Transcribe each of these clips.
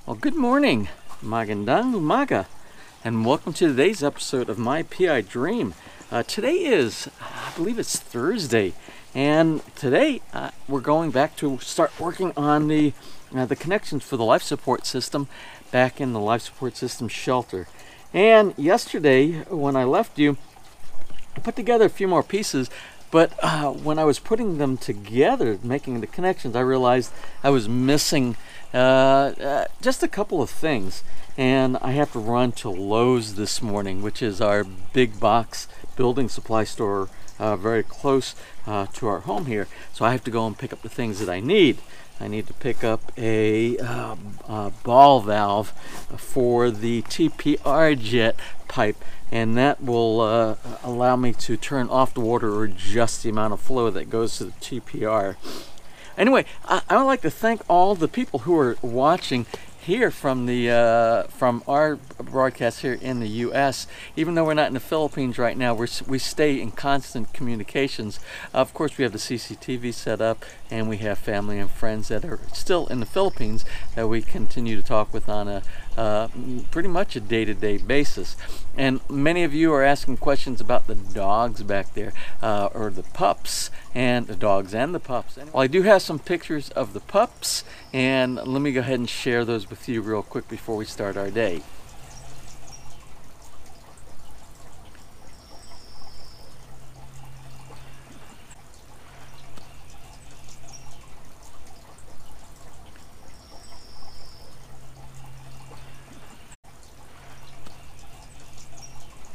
Well, good morning, magandang umaga, and welcome to today's episode of My PI Dream. Today is, I believe it's Thursday, and today we're going back to start working on the connections for the life support system back in the life support system shelter. And yesterday, when I left you, I put together a few more pieces, but when I was putting them together, making the connections, I realized I was missing just a couple of things, and I have to run to Lowe's this morning, which is our big box building supply store very close to our home here. So I have to go and pick up the things that I need. I need to pick up a ball valve for the TPR jet pipe, and that will allow me to turn off the water or adjust the amount of flow that goes to the TPR. Anyway, I would like to thank all the people who are watching here from the from our broadcast here in the U.S. Even though we're not in the Philippines right now, we stay in constant communications. Of course, we have the CCTV set up, and we have family and friends that are still in the Philippines that we continue to talk with on a pretty much a day-to-day basis. And many of you are asking questions about the dogs back there, or the pups, and the dogs and the pups. Well, I do have some pictures of the pups, and let me go ahead and share those with you real quick before we start our day.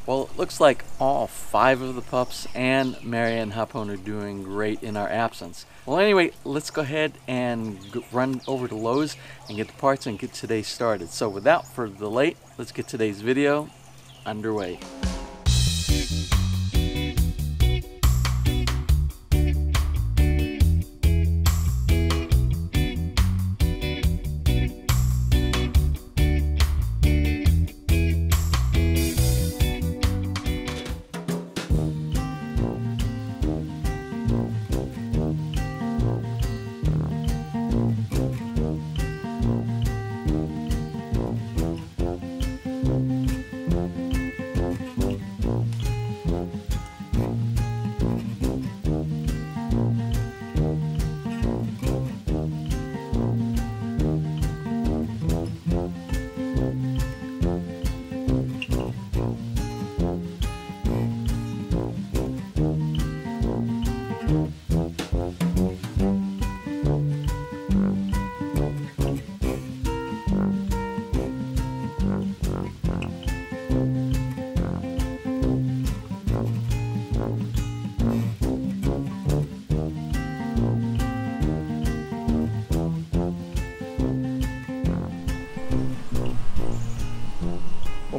Well, it looks like all 5 of the pups and Marianne Hapon are doing great in our absence. Well, anyway, let's go ahead and run over to Lowe's and get the parts and get today started. So without further delay, let's get today's video underway.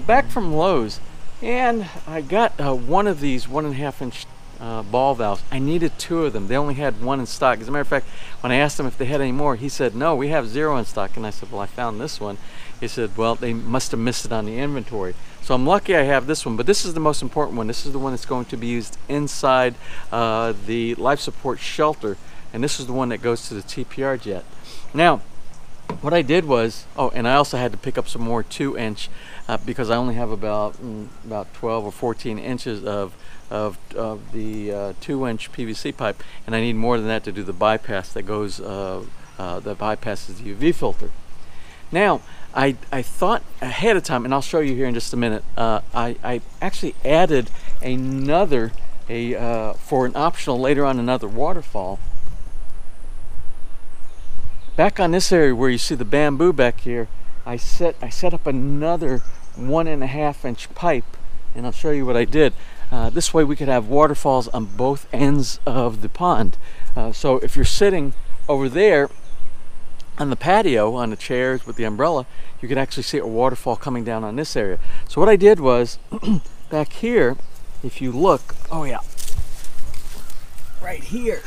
Back from Lowe's, and I got one of these 1.5 inch ball valves. I needed 2 of them. They only had 1 in stock. As a matter of fact, when I asked him if they had any more, he said, no, we have 0 in stock. And I said, well, I found this one. He said, well, they must have missed it on the inventory. So I'm lucky I have this one, but this is the most important one. This is the one that's going to be used inside the life support shelter, and this is the one that goes to the TPR jet. Now, what I did was, and I also had to pick up some more 2-inch because I only have about 12 or 14 inches of the 2-inch PVC pipe, and I need more than that to do the bypass that goes that bypasses the UV filter. Now, I thought ahead of time, and I'll show you here in just a minute. I actually added another for an optional later on another waterfall. Back on this area where you see the bamboo back here, I set up another 1.5 inch pipe, and I'll show you what I did. This way we could have waterfalls on both ends of the pond. So if you're sitting over there on the patio, on the chairs with the umbrella, you could actually see a waterfall coming down on this area. So what I did was, back here, if you look, oh yeah, right here,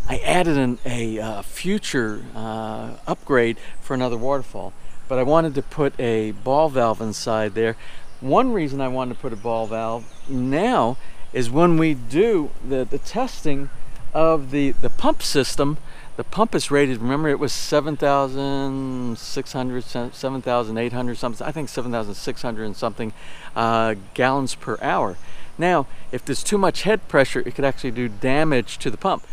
I added a future upgrade for another waterfall, but I wanted to put a ball valve inside there. One reason I wanted to put a ball valve now is when we do the testing of the pump system, The pump is rated, remember it was 7,600, 7,800 something, I think 7,600 and something gallons per hour. Now, if there's too much head pressure, it could actually do damage to the pump.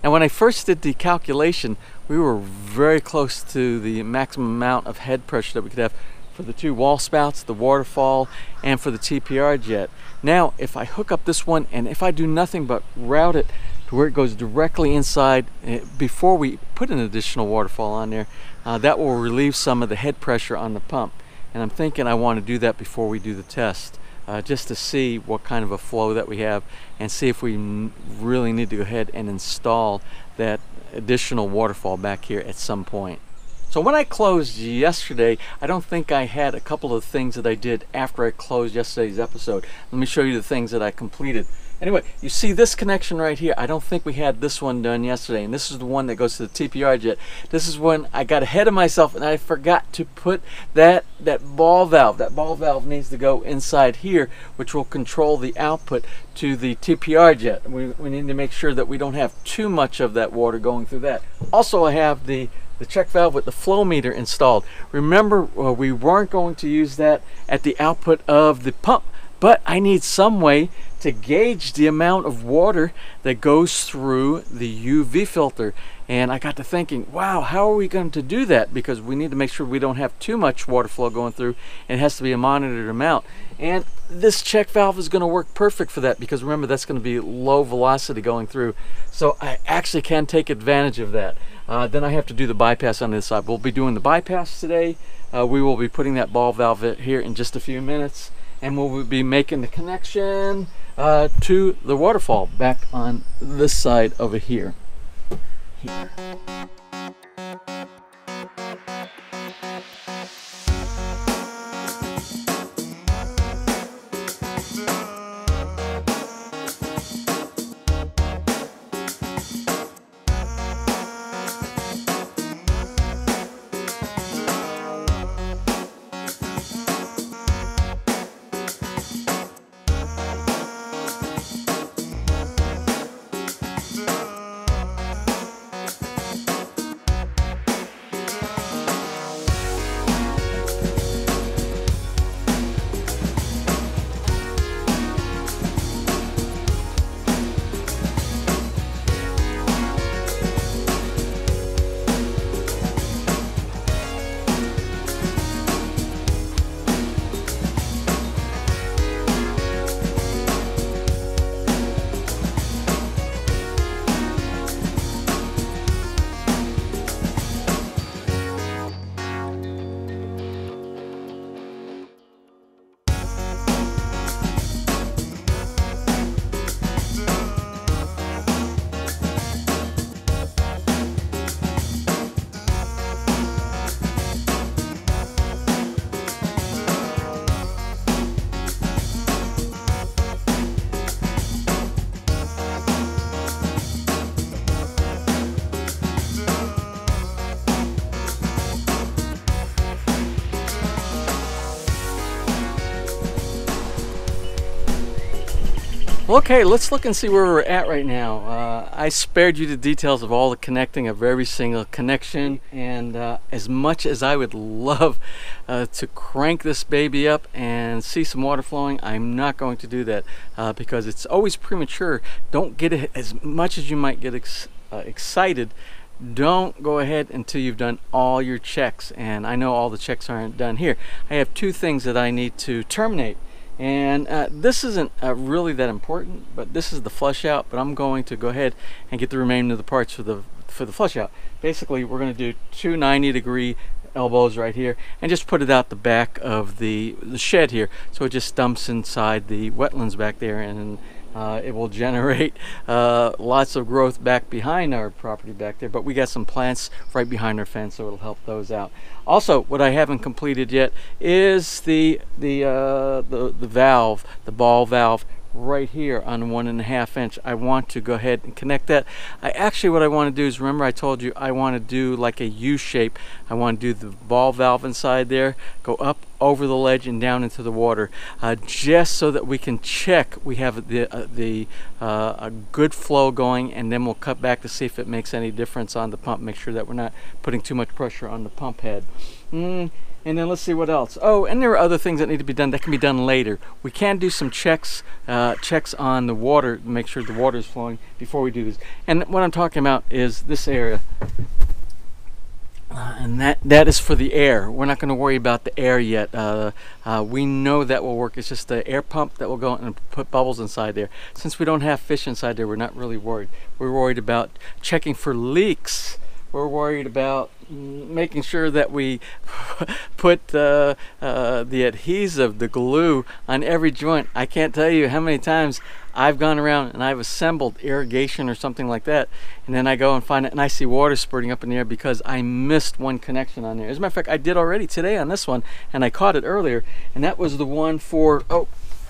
Now, when I first did the calculation, we were very close to the maximum amount of head pressure that we could have for the two wall spouts, the waterfall, and for the TPR jet. Now, if I hook up this one, and if I do nothing but route it to where it goes directly inside before we put an additional waterfall on there, that will relieve some of the head pressure on the pump. And I'm thinking I want to do that before we do the test, just to see what kind of a flow that we have and see if we really need to go ahead and install that additional waterfall back here at some point. So when I closed yesterday, I don't think I had a couple of things that I did after I closed yesterday's episode. Let me show you the things that I completed. Anyway, you see this connection right here. I don't think we had this one done yesterday, and this is the one that goes to the TPR jet. This is when I got ahead of myself and I forgot to put that ball valve. That ball valve needs to go inside here, which will control the output to the TPR jet. We need to make sure that we don't have too much of that water going through that. Also, I have the check valve with the flow meter installed. Remember, we weren't going to use that at the output of the pump, but I need some way to gauge the amount of water that goes through the UV filter. And I got to thinking, wow, how are we going to do that? Because we need to make sure we don't have too much water flow going through, and it has to be a monitored amount. And this check valve is going to work perfect for that, because remember, that's going to be low velocity going through. So I actually can take advantage of that. Then I have to do the bypass on this side. We'll be doing the bypass today. We will be putting that ball valve here in just a few minutes, and we'll be making the connection to the waterfall back on this side over here. Okay, let's look and see where we're at right now. I spared you the details of all the connecting of every single connection, and as much as I would love to crank this baby up and see some water flowing, I'm not going to do that because it's always premature. Don't get it as much as you might get excited. Don't go ahead until you've done all your checks, and I know all the checks aren't done here. I have two things that I need to terminate. And this isn't really that important, but this is the flush out. But I'm going to go ahead and get the remainder of the parts for the flush out. Basically, we're going to do two 90-degree elbows right here and just put it out the back of the shed here, so it just dumps inside the wetlands back there, and it will generate lots of growth back behind our property back there. But we got some plants right behind our fence, so it'll help those out. Also, what I haven't completed yet is the valve, the ball valve right here on 1.5 inch. I want to go ahead and connect that. What I want to do is, remember I told you I want to do like a U shape. I want to do the ball valve inside there, go up over the ledge and down into the water, just so that we can check we have a good flow going, and then we'll cut back to see if it makes any difference on the pump. Make sure that we're not putting too much pressure on the pump head. And then let's see what else. Oh, and there are other things that need to be done that can be done later. We can do some checks on the water, make sure the water is flowing before we do this. And what I'm talking about is this area. And that is for the air. We're not going to worry about the air yet. We know that will work. It's just the air pump that will go and put bubbles inside there. Since we don't have fish inside there, we're not really worried. We're worried about checking for leaks. We're worried about making sure that we put the adhesive, the glue, on every joint. I can't tell you how many times I've gone around and I've assembled irrigation or something like that, and then I go and find it and I see water spurting up in the air because I missed one connection on there. As a matter of fact, I did already today on this one, and I caught it earlier, and that was the one for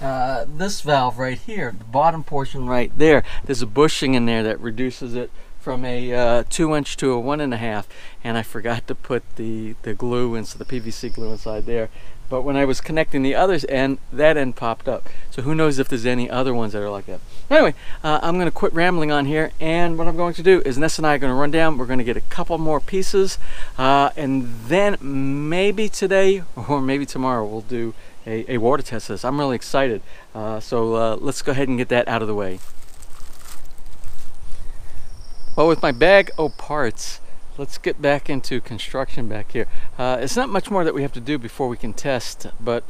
this valve right here, the bottom portion right there. There's a bushing in there that reduces it from a 2 inch to a 1.5, and I forgot to put the glue into the PVC glue inside there. But when I was connecting the others end, that end popped up. So who knows if there's any other ones that are like that. Anyway, I'm going to quit rambling on here, and what I'm going to do is Ness and I are going to run down. We're going to get a couple more pieces, and then maybe today or maybe tomorrow we'll do a water test of this. I'm really excited. So let's go ahead and get that out of the way. Well, with my bag of parts, let's get back into construction back here. It's not much more that we have to do before we can test, but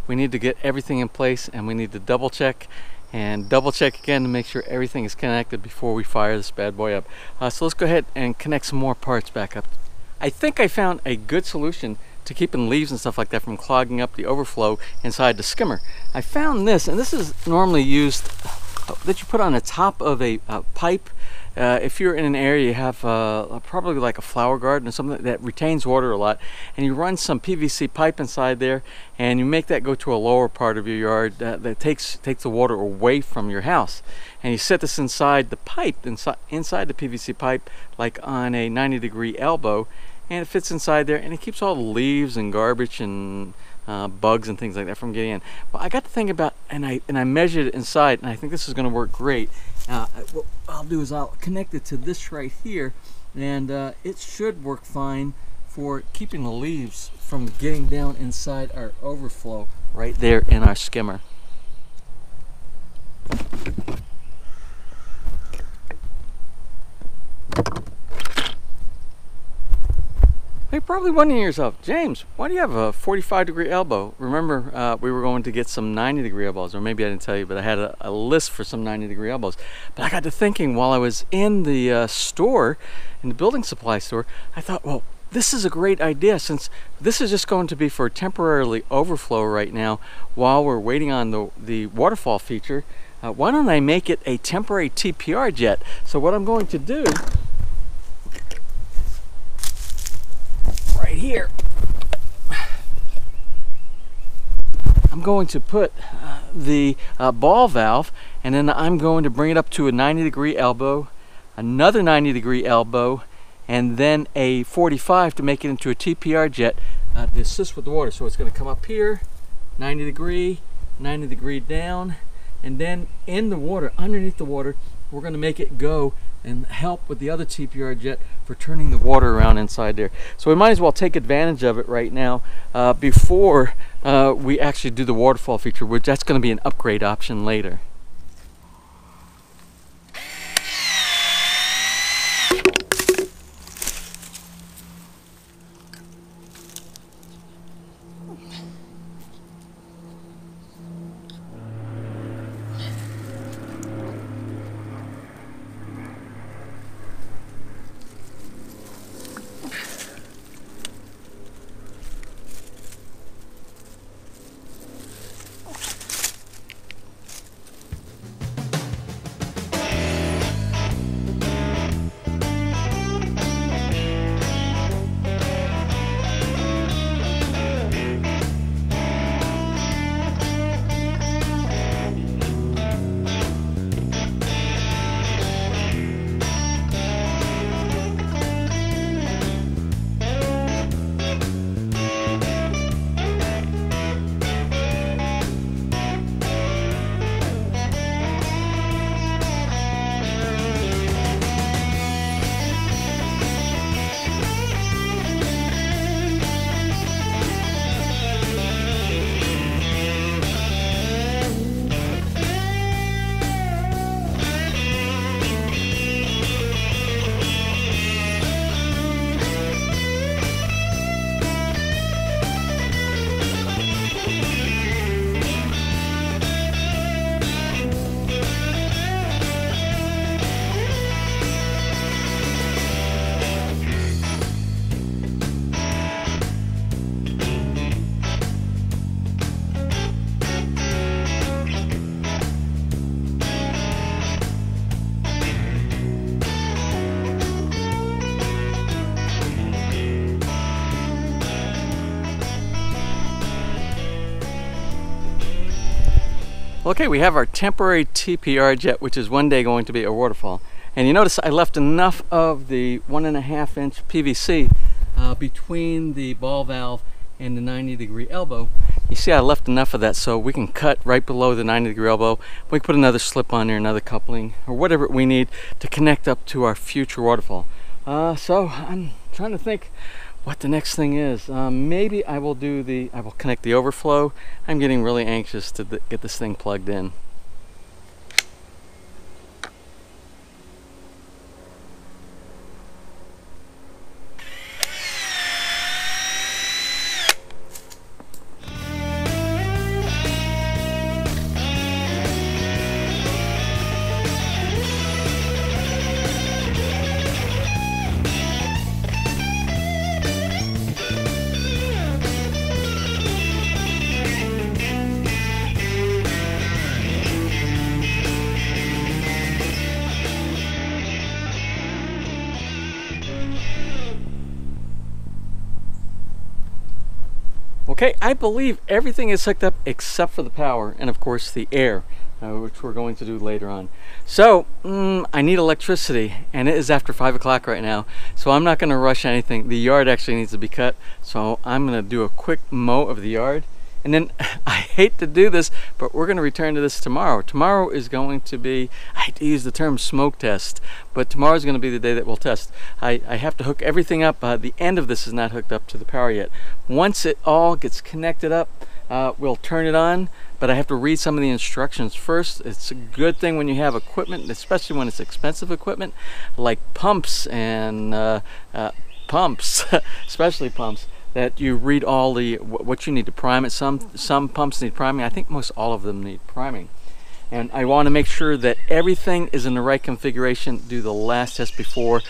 we need to get everything in place, and we need to double check and double check again to make sure everything is connected before we fire this bad boy up. So let's go ahead and connect some more parts back up. I think I found a good solution to keeping leaves and stuff like that from clogging up the overflow inside the skimmer. I found this, and this is normally used that you put on the top of a pipe. If you're in an area you have probably like a flower garden or something that retains water a lot, and you run some PVC pipe inside there, and you make that go to a lower part of your yard that takes the water away from your house, and you set this inside the pipe, inside the PVC pipe, like on a 90-degree elbow, and it fits inside there, and it keeps all the leaves and garbage and bugs and things like that from getting in. Well, I got to think about, and I measured it inside, and I think this is going to work great. What I'll do is I'll connect it to this right here, and it should work fine for keeping the leaves from getting down inside our overflow right there in our skimmer. You're probably wondering to yourself, James, why do you have a 45-degree elbow? Remember, we were going to get some 90-degree elbows, or maybe I didn't tell you, but I had a list for some 90-degree elbows. But I got to thinking while I was in the store, in the building supply store, I thought, well, this is a great idea, since this is just going to be for temporarily overflow right now while we're waiting on the waterfall feature. Why don't I make it a temporary TPR jet? So what I'm going to do right here, I'm going to put the ball valve, and then I'm going to bring it up to a 90-degree elbow, another 90-degree elbow, and then a 45 to make it into a TPR jet to assist with the water. So it's going to come up here, 90 degree down, and then in the water, underneath the water, we're going to make it go and help with the other TPR jet for turning the water around inside there. So we might as well take advantage of it right now before we actually do the waterfall feature, which that's going to be an upgrade option later. Okay, we have our temporary TPR jet, which is one day going to be a waterfall. And you notice I left enough of the 1.5 inch PVC between the ball valve and the 90-degree elbow. You see I left enough of that so we can cut right below the 90-degree elbow. We can put another slip on there, another coupling, or whatever we need to connect up to our future waterfall. So I'm trying to think what the next thing is. Maybe I will connect the overflow. I'm getting really anxious to get this thing plugged in. Okay, I believe everything is hooked up except for the power and of course the air, which we're going to do later on. So I need electricity, and it is after 5 o'clock right now, so I'm not going to rush anything. The yard actually needs to be cut, so I'm going to do a quick mow of the yard. And then, I hate to do this, but we're going to return to this tomorrow. Tomorrow is going to be, I hate to use the term smoke test, but tomorrow is going to be the day that we'll test. I have to hook everything up. The end of this is not hooked up to the power yet. Once it all gets connected up, we'll turn it on, but I have to read some of the instructions first. It's a good thing when you have equipment, especially when it's expensive equipment, like pumps and pumps, especially pumps, that you read all the what you need to prime it. Some pumps need priming. I think most all of them need priming. And I want to make sure that everything is in the right configuration. Do the last test before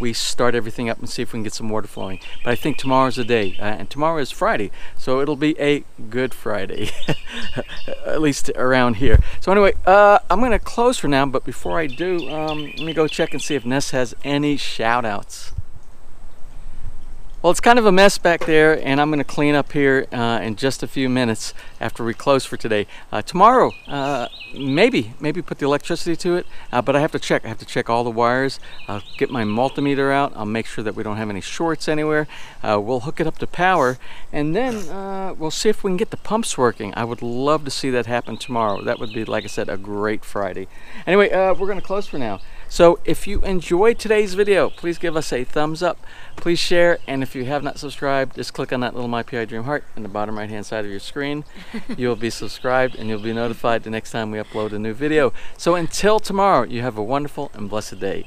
we start everything up and see if we can get some water flowing. But I think tomorrow's the day, and tomorrow is Friday, so it'll be a good Friday, at least around here. So anyway, I'm going to close for now, but before I do, let me go check and see if Ness has any shout outs. Well, it's kind of a mess back there, and I'm going to clean up here in just a few minutes after we close for today. Tomorrow, maybe put the electricity to it, but I have to check. I have to check all the wires. I'll get my multimeter out. I'll make sure that we don't have any shorts anywhere. We'll hook it up to power, and then we'll see if we can get the pumps working. I would love to see that happen tomorrow. That would be, like I said, a great Friday. Anyway, we're going to close for now. So if you enjoyed today's video, please give us a thumbs up. Please share, and if you have not subscribed, just click on that little My PI Dream heart in the bottom right hand side of your screen. You'll be subscribed and you'll be notified the next time we upload a new video. So until tomorrow, you have a wonderful and blessed day.